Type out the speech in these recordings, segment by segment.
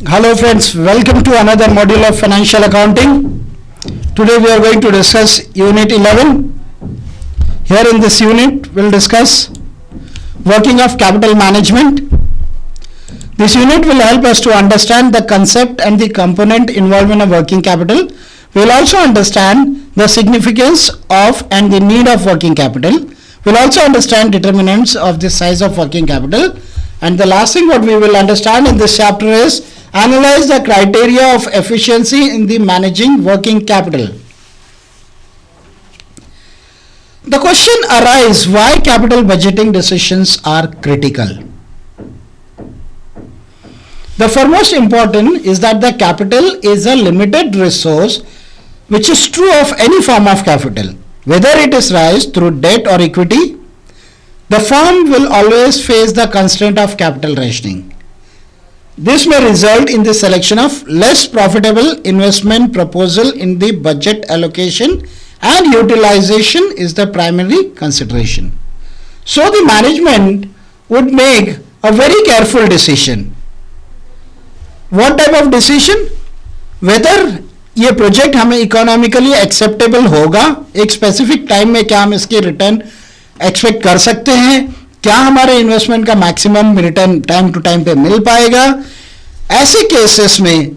Hello friends, welcome to another module of financial accounting. Today we are going to discuss unit 11. Here in this unit we'll discuss working of capital management. This unit will help us to understand the concept and the component involved in a working capital. We will also understand the significance of and the need of working capital. We will also understand determinants of the size of working capital. And the last thing what we will understand in this chapter is analyze the criteria of efficiency in the managing working capital. The question arises why capital budgeting decisions are critical. The foremost important is that the capital is a limited resource, which is true of any form of capital. Whether it is raised through debt or equity, the firm will always face the constraint of capital rationing. This may result in the selection of less profitable investment proposal in the budget allocation, and utilization is the primary consideration. So the management would make a very careful decision. What type of decision? Whether ये project हमें economically acceptable होगा, एक specific time में क्या हम इसके return expect कर सकते हैं, क्या हमारे इन्वेस्टमेंट का maximum return time to time पे मिल पाएगा. ऐसे केसेस में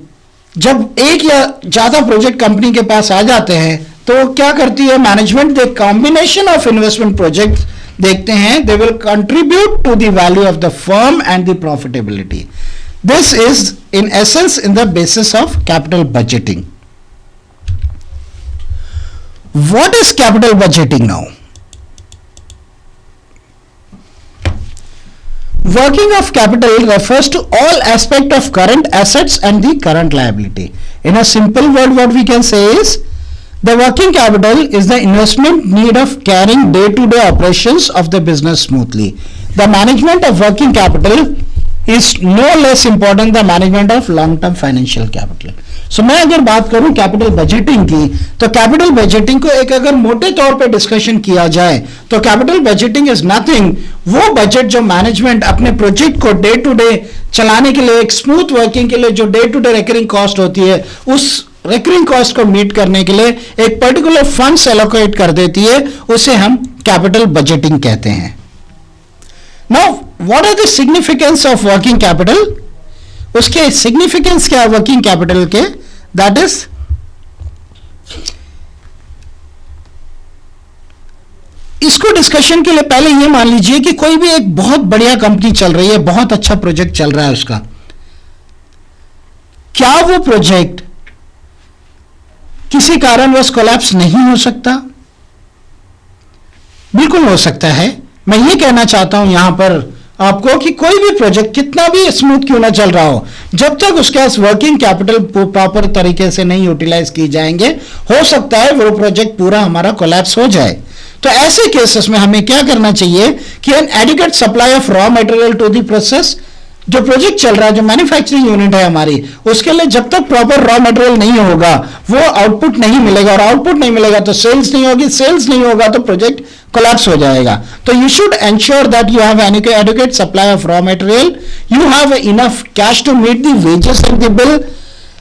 जब एक या ज़्यादा प्रोजेक्ट कंपनी के पास आ जाते हैं तो क्या करती है management, the combination of investment project देखते हैं. They will contribute to the value of the firm and the profitability. This is in essence in the basis of capital budgeting. What is capital budgeting now? Working of capital refers to all aspects of current assets and the current liability. In a simple word, what we can say is the working capital is the investment need of carrying day-to-day operations of the business smoothly. The management of working capital is no less important than the management of long-term financial capital. So मैं अगर बात करूं capital budgeting की, तो capital budgeting को एक अगर मोटे तौर पे डिस्कशन किया जाए तो कैपिटल बजटिंग इज नथिंग, वो बजट जो मैनेजमेंट अपने प्रोजेक्ट को डे टू डे चलाने के लिए, एक स्मूथ वर्किंग के लिए जो day to day recurring cost होती है, उस रिकरिंग कॉस्ट को मीट करने के लिए एक पर्टिकुलर फंड्स एलोकेट कर देती है, उसे हम कैपिटल बजटिंग कहते हैं. Now what are the significance of working capital? उसके सिग्निफिकेंस क्या है वर्किंग कैपिटल के? दैट इज इसको डिस्कशन के लिए पहले ये मान लीजिए कि कोई भी एक बहुत बढ़िया कंपनी चल रही है, बहुत अच्छा प्रोजेक्ट चल रहा है उसका. क्या वो प्रोजेक्ट किसी कारणवश कोलैप्स नहीं हो सकता? बिल्कुल हो सकता है. मैं ये कहना चाहता हूं यहां पर आपको कि कोई भी प्रोजेक्ट कितना भी स्मूथ क्यों ना चल रहा हो, जब तक उसके वर्किंग कैपिटल प्रॉपर तरीके से नहीं यूटिलाइज की जाएंगे, हो सकता है वो प्रोजेक्ट पूरा हमारा कोलैप्स हो जाए. तो ऐसे केसेस में हमें क्या करना चाहिए कि an adequate supply of raw material to the process. जो प्रोजेक्ट चल रहा है, जो मैन्युफैक्चरिंग यूनिट है हमारी, उसके लिए जब तक प्रॉपर रॉ मटेरियल नहीं होगा वो आउटपुट नहीं मिलेगा, और आउटपुट नहीं मिलेगा तो सेल्स नहीं होगी, सेल्स नहीं होगा तो प्रोजेक्ट कोलैप्स हो जाएगा. तो you should ensure that you have adequate supply of raw material, you have enough cash to meet the wages and the bill,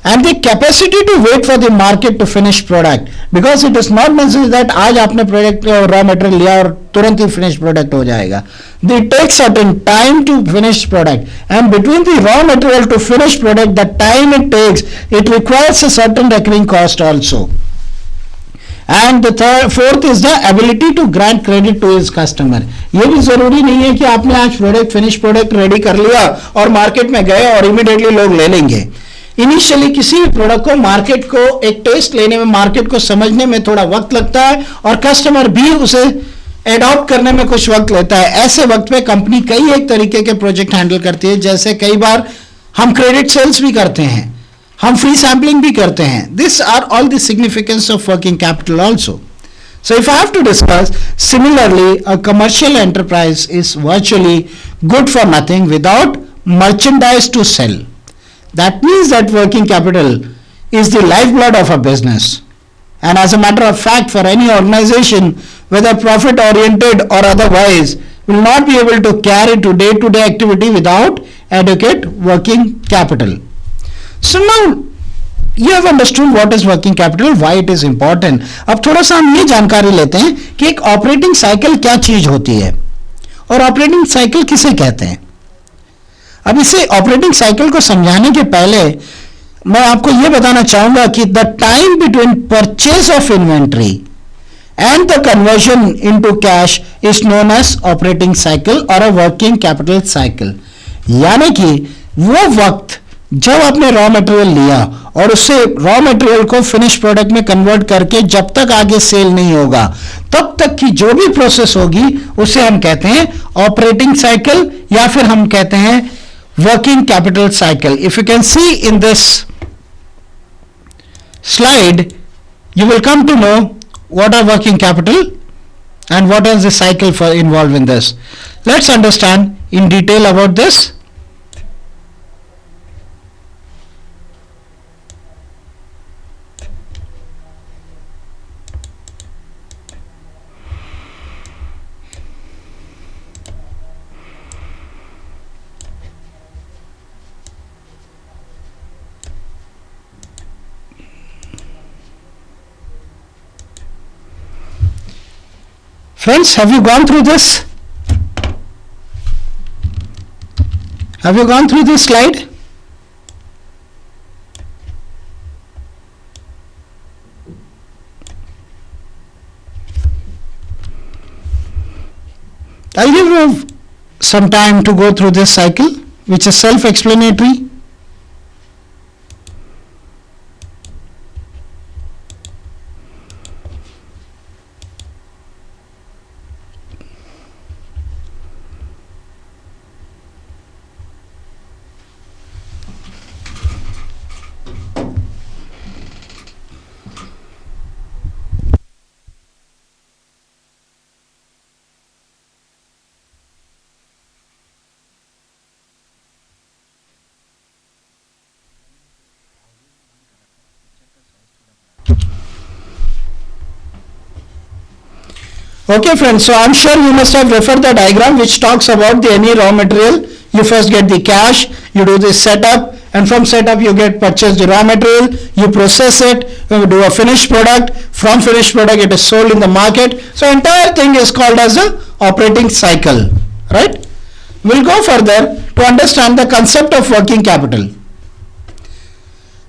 and the capacity to wait for the market to finish product, because it is not necessary that आज आपने product raw material लिया और तुरंत ही finish product हो जाएगा. It takes certain time to finish product, and between the raw material to finish product, the time it takes, it requires a certain recurring cost also. And the fourth is the ability to grant credit to his customer. ये भी जरूरी नहीं है कि आपने आज product finish product ready कर लिया और मार्केट में गए और इमीडिएटली लोग ले लेंगे. इनिशियली किसी भी प्रोडक्ट को मार्केट को एक टेस्ट लेने में, मार्केट को समझने में थोड़ा वक्त लगता है, और कस्टमर भी उसे एडॉप्ट करने में कुछ वक्त लेता है. ऐसे वक्त पे कंपनी कई एक तरीके के प्रोजेक्ट हैंडल करती है, जैसे कई बार हम क्रेडिट सेल्स भी करते हैं, हम फ्री सैम्पलिंग भी करते हैं. This are all the significance of working capital also. So if I have to discuss, similarly, a commercial enterprise is virtually good for nothing without merchandise to sell. That means that working capital is the lifeblood of a business. And as a matter of fact, for any organization, whether profit oriented or otherwise, will not be able to carry to day-to-day activity without adequate working capital. So now you have understood what is working capital, why it is important. अब थोड़ा सा हम ये जानकारी लेते हैं कि एक ऑपरेटिंग साइकिल क्या चीज होती है और ऑपरेटिंग साइकिल किसे कहते हैं. अब इसे ऑपरेटिंग साइकिल को समझाने के पहले मैं आपको यह बताना चाहूंगा कि the time between purchase of inventory and the conversion into cash is known as operating cycle और अ वर्किंग कैपिटल साइकिल. यानी कि वो वक्त जब आपने रॉ मटेरियल लिया और उससे रॉ मटेरियल को फिनिश प्रोडक्ट में कन्वर्ट करके जब तक आगे सेल नहीं होगा तब तक की जो भी प्रोसेस होगी उसे हम कहते हैं ऑपरेटिंग साइकिल या फिर हम कहते हैं working capital cycle. If you can see in this slide, you will come to know what are working capital and what is the cycle for involved in this. Let's understand in detail about this. Friends, have you gone through this? Have you gone through this slide? I'll give you some time to go through this cycle, which is self-explanatory. Okay friends, so I'm sure you must have referred the diagram which talks about the any raw material. You first get the cash, you do the setup, and from setup you get purchase the raw material, you process it, you do a finished product, from finished product it is sold in the market. So entire thing is called as a operating cycle, right? We'll go further to understand the concept of working capital.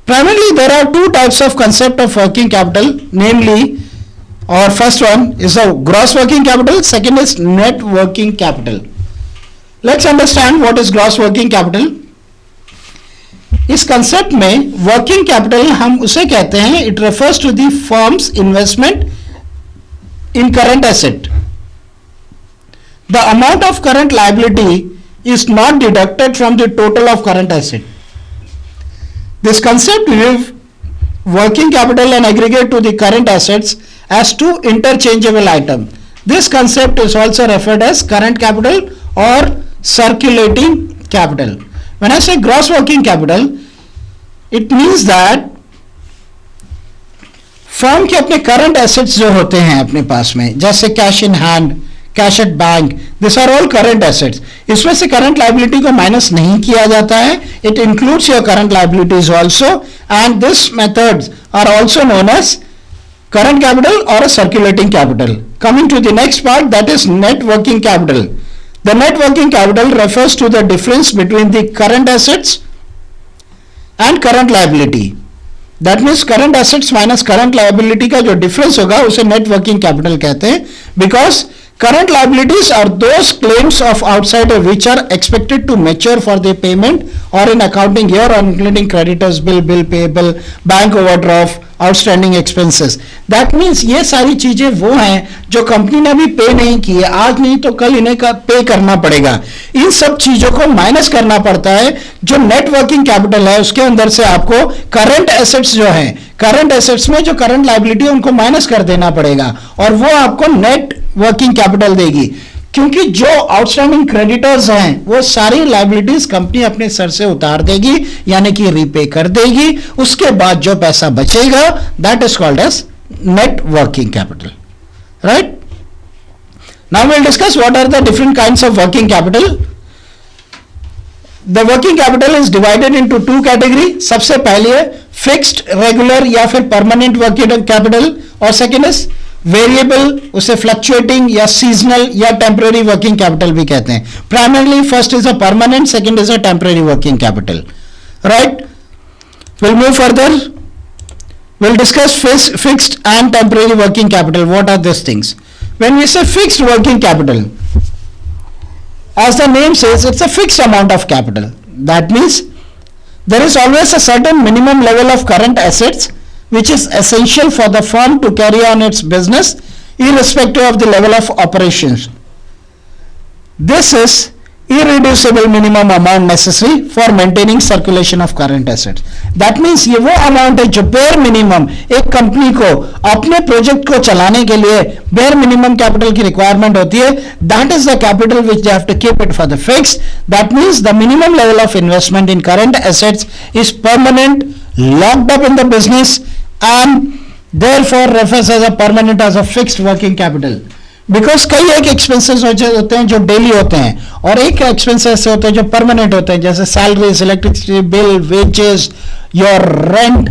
Primarily there are two types of concept of working capital, namely और first one is a gross working capital, second is net working capital. Let's understand what is gross working capital. इस concept में working capital हम उसे कहते हैं, it refers to the firm's investment in current asset. The amount of current liability is not deducted from the total of current asset. This concept give working capital and aggregate to the current assets as two interchangeable items. This concept is also referred as current capital or circulating capital. When I say gross working capital, it means that firm के अपने current assets जो होते हैं अपने पास में, जैसे cash in hand, cash at bank, this are all current assets. इसमें से करंट लायबिलिटी को माइनस नहीं किया जाता है. It includes your current liabilities also, and this methods are also known as current capital or a circulating capital. Coming to the next part, that is net working capital. The net working capital refers to the difference between the current assets and current liability. That means current assets minus current liability का जो difference होगा उसे net working capital कहते हैं, because current liabilities are those claims of outsider which are expected to mature for the payment or in accounting year, or including creditors bill, bill payable, bank overdraft, outstanding expenses. That means ये सारी चीजें वो हैं जो company ने अभी पे नहीं की है, आज नहीं तो कल इन्हें पे करना पड़ेगा. इन सब चीजों को माइनस करना पड़ता है. जो नेट वर्किंग कैपिटल है उसके अंदर से आपको करंट एसेट्स जो हैं, करंट एसेट्स में जो करंट लायबिलिटी है उनको माइनस कर देना पड़ेगा और वो आपको नेट वर्किंग कैपिटल देगी. क्योंकि जो आउटस्टैंडिंग क्रेडिटर्स हैं वो सारी लायबिलिटीज कंपनी अपने सर से उतार देगी, यानी कि रीपे कर देगी. उसके बाद जो पैसा बचेगा that is called as net working capital. Right now will discuss what are the different kinds of working capital. The working capital is divided into two category. सबसे पहले है फिक्स्ड रेगुलर या फिर परमानेंट वर्किंग कैपिटल, और second is variable, उसे fluctuating या seasonal या temporary working capital भी कहते हैं. Primarily first is a permanent, second is a temporary working capital. Right, will move further. We'll discuss fixed and temporary working capital. What are these things? When we say fixed working capital, as the name says, it's a fixed amount of capital. That means there is always a certain minimum level of current assets which is essential for the firm to carry on its business irrespective of the level of operations. This is irreducible minimum amount necessary for maintaining circulation of current assets. That means ये वो amount है जो bare minimum एक company को अपने project को चलाने के लिए बेयर मिनिमम कैपिटल की रिक्वायरमेंट होती है. That is the capital which they have to keep it for the fix. That means the minimum level of investment in current assets is permanent, locked up in the business, and therefore refers as a permanent as a fixed working capital. Because कई एक expenses होते हैं जो daily होते हैं, और एक expenses होते हैं जो परमानेंट होते हैं, जैसे salaries, electricity bill, wages, your rent,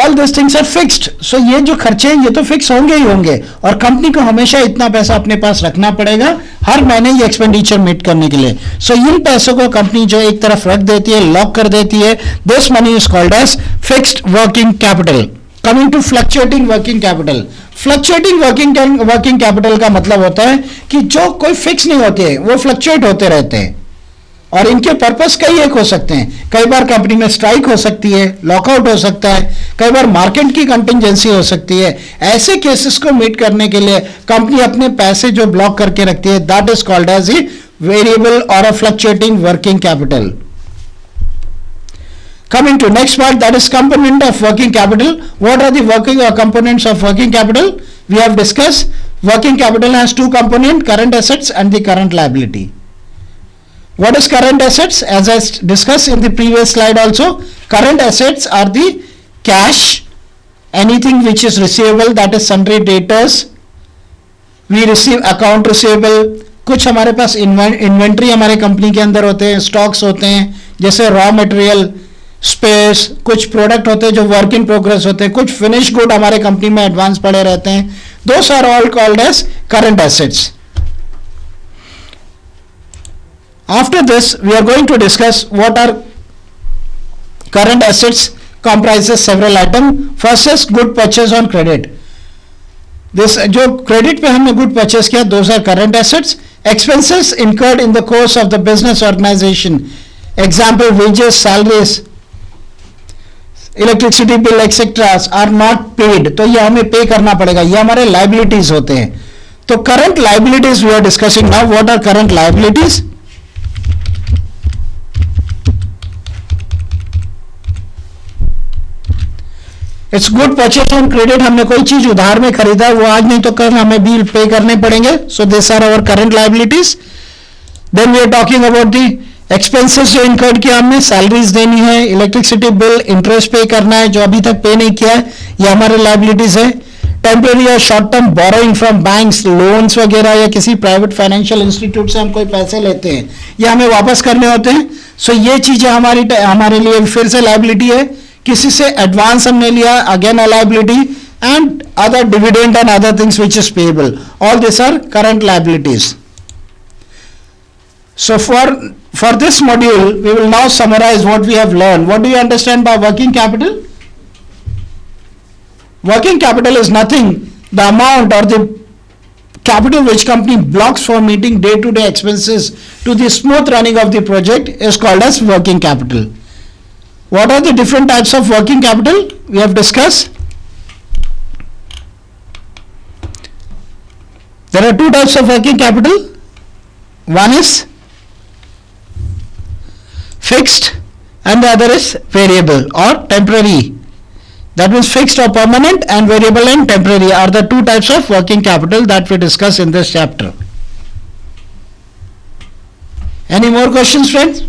all this things are fixed. So ये जो खर्चे हैं ये तो फिक्स होंगे ही होंगे, और कंपनी को हमेशा इतना पैसा अपने पास रखना पड़ेगा हर महीने ये एक्सपेंडिचर मीट करने के लिए. सो इन पैसों को कंपनी जो एक तरफ रख देती है, लॉक कर देती है, this money is called as fixed working capital. Coming to fluctuating working capital. Fluctuating working capital का मतलब होता है कि जो कोई फिक्स नहीं होते हैं, वो फ्लक्चुएट होते रहते हैं, और इनके पर्पस कई एक हो सकते हैं. कई बार कंपनी में स्ट्राइक हो सकती है, लॉकआउट हो सकता है, कई बार मार्केट की कंटिंजेंसी हो सकती है. ऐसे केसेस को मीट करने के लिए कंपनी अपने पैसे जो ब्लॉक करके रखती है, that is called as a variable और a fluctuating working capital. Coming to next part, that is component of working capital. What are the working components of working capital? We have discussed working capital has two components, current assets and the current liability. What is current assets? As I discussed in the previous slide also, current assets are the cash, anything which is receivable, that is sundry debtors. We receive account receivable. कुछ हमारे पास inventory हमारे company के अंदर होते हैं, stocks होते हैं, जैसे रॉ मटेरियल, स्पेस, कुछ प्रोडक्ट होते हैं जो वर्क इन प्रोग्रेस होते हैं, कुछ फिनिश गुड हमारे कंपनी में एडवांस पड़े रहते हैं. Those are all called as current assets. After this we are going to discuss what are current assets. Comprises several item. First is good purchase on credit. This जो credit पे हमने good purchase किया, those are current assets. Expenses incurred in the course of the business organisation, example wages, salaries, electricity bill etcetera are not paid, तो ये हमें पे करना पड़ेगा, ये हमारे लाइबिलिटीज होते हैं. तो current liabilities we are discussing now. What are current liabilities? It's good purchase on credit. हमने कोई चीज उधार में खरीदा, वो आज नहीं तो कल हमें बिल पे करने पड़ेंगे. So this are our current liabilities. Then we are talking about the expenses जो इनकर्ड किया हमने, सैलरीज देनी है, इलेक्ट्रिसिटी बिल, इंटरेस्ट पे करना है जो अभी तक पे नहीं किया है, ये हमारे लाइबिलिटीज है. टेम्पररी और short term borrowing from banks, loans वगैरह, या किसी प्राइवेट फाइनेंशियल इंस्टीट्यूट से हम कोई पैसे लेते हैं, ये हमें वापस करने होते हैं. सो ये चीजें हमारे लिए फिर से लाइबिलिटी है. किसी से एडवांस हमने लिया, again a liability. And other dividend and other things which is payable, all this are current liabilities. So for this module, we will now summarize what we have learned. What do you understand by working capital? Working capital is nothing, the amount or the capital which company blocks for meeting day-to-day expenses to the smooth running of the project is called as working capital. What are the different types of working capital? We have discussed. There are two types of working capital. One is fixed and the other is variable or temporary. That means fixed or permanent, and variable and temporary are the two types of working capital that we discuss in this chapter. Any more questions, friends?